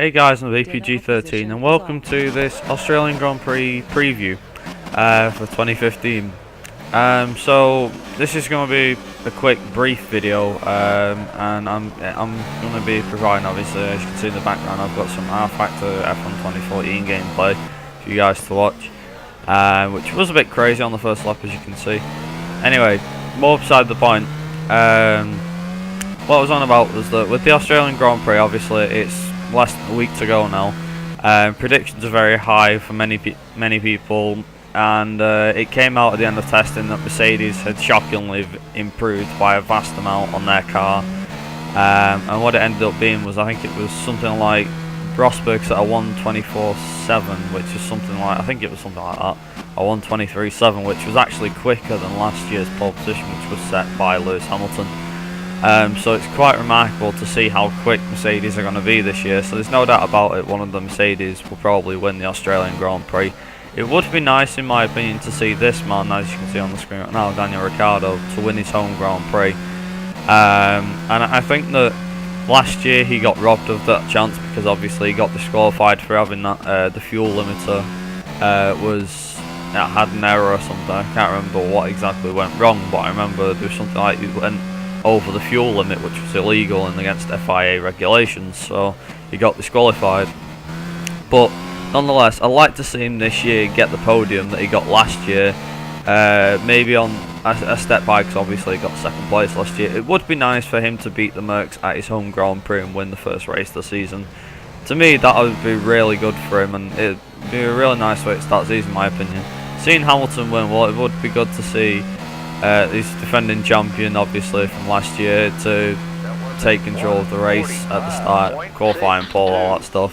Hey guys, I'm VPG13 and welcome to this Australian Grand Prix preview for 2015. So this is going to be a quick brief video, and I'm going to be providing, obviously, as you can see in the background, I've got some R Factor F1 2014 gameplay for you guys to watch, which was a bit crazy on the first lap, as you can see. Anyway, more beside the point. What I was on about was that with the Australian Grand Prix, obviously it's less than a week to go now. Predictions are very high for many people, and it came out at the end of testing that Mercedes had shockingly improved by a vast amount on their car. And what it ended up being was, I think it was something like Rosberg's at a 1:24.7, which is something like, I think it was something like that, a 1:23.7, which was actually quicker than last year's pole position, which was set by Lewis Hamilton. So it's quite remarkable to see how quick Mercedes are going to be this year. So there's no doubt about it, one of the Mercedes will probably win the Australian Grand Prix. It would be nice, in my opinion, to see this man, as you can see on the screen right now, Daniel Ricciardo, to win his home Grand Prix. And I think that last year he got robbed of that chance because obviously he got disqualified for having that the fuel limiter had an error or something. I can't remember what exactly went wrong, but I remember there was something like it went over the fuel limit, which was illegal and against FIA regulations, so he got disqualified. But nonetheless, I'd like to see him this year get the podium that he got last year, maybe on a step by, because obviously he got second place last year. It would be nice for him to beat the Mercs at his home Grand Prix and win the first race of the season. To me, that would be really good for him, and it would be a really nice way to start the season, in my opinion. Seeing Hamilton win, well, it would be good to see his defending champion, obviously, from last year, to take control of the race at the start, qualifying, pole, all that stuff.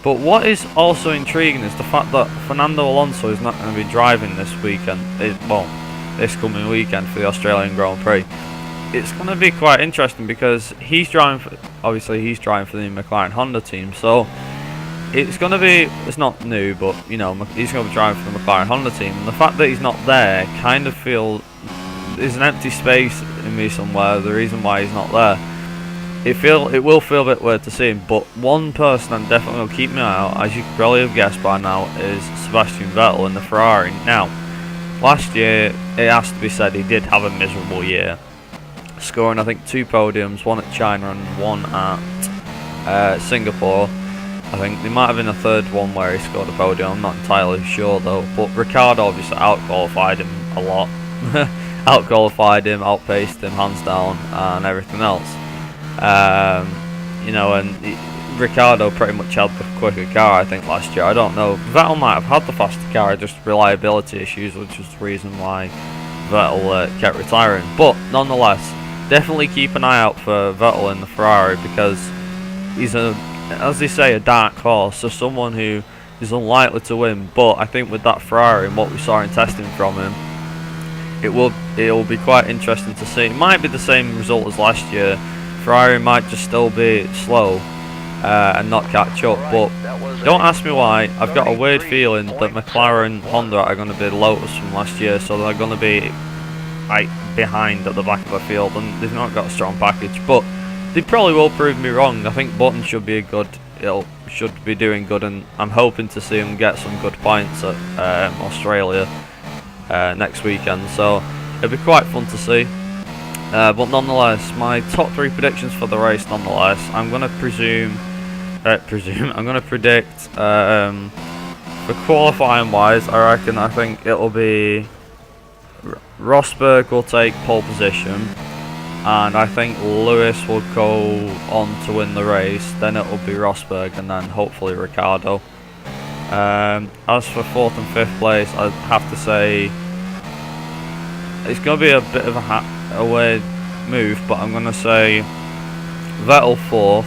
But what is also intriguing is the fact that Fernando Alonso is not going to be driving this weekend, this coming weekend for the Australian Grand Prix. It's going to be quite interesting because he's driving for the McLaren Honda team, so it's going to be, it's not new, but you know, he's going to be driving for the McLaren Honda team, and the fact that he's not there kind of feels there's an empty space in me somewhere. The reason why he's not there, it will feel a bit weird to see him. But one person I'm definitely going to keep my eye out, as you could probably have guessed by now, is Sebastian Vettel in the Ferrari. Now, last year, it has to be said, he did have a miserable year, scoring I think 2 podiums, one at China and one at Singapore. I think there might have been a third one where he scored a podium, I'm not entirely sure though. But Ricciardo obviously out-qualified him a lot. Out-qualified him, outpaced him, hands down, and everything else. You know, and Ricciardo pretty much had the quicker car, I think, last year. I don't know. Vettel might have had the faster car, just reliability issues, which is the reason why Vettel kept retiring. But nonetheless, definitely keep an eye out for Vettel in the Ferrari, because he's as they say, a dark horse, so someone who is unlikely to win. But I think with that Ferrari and what we saw in testing from him, it will be quite interesting to see. It might be the same result as last year. Ferrari might just still be slow and not catch up, but don't ask me why. I've got a weird feeling that McLaren Honda are going to be Lotus from last year, so they're going to be like behind at the back of the field, and they've not got a strong package. But they probably will prove me wrong. I think Button should be should be doing good, and I'm hoping to see him get some good points at Australia next weekend, so it'll be quite fun to see. But nonetheless, my top 3 predictions for the race, nonetheless, I'm going to I'm going to predict for qualifying wise, I think it'll be Rosberg will take pole position, and I think Lewis will go on to win the race. Then it'll be Rosberg, and then hopefully Ricciardo. As for 4th and 5th place, I'd have to say it's going to be a bit of a weird move, but I'm going to say Vettel 4th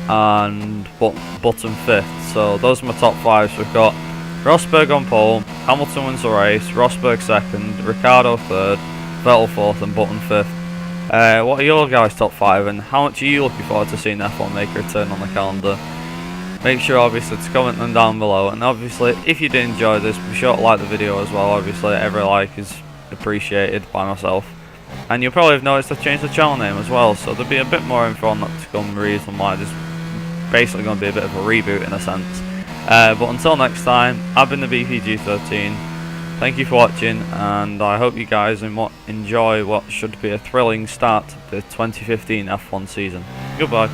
and Button 5th. So those are my top 5. So we've got Rosberg on pole, Hamilton wins the race, Rosberg 2nd, Ricciardo 3rd, Vettel 4th and Button 5th. What are your guys' top 5, and how much are you looking forward to seeing F1 make a return on the calendar? Make sure obviously to comment them down below, and obviously if you did enjoy this, be sure to like the video as well. Obviously every like is appreciated by myself. And you'll probably have noticed I've changed the channel name as well, so there'll be a bit more info on that to come, reason why there's basically going to be a bit of a reboot in a sense. But until next time, I've been the BPG13. Thank you for watching, and I hope you guys enjoy what should be a thrilling start to the 2015 F1 season. Goodbye.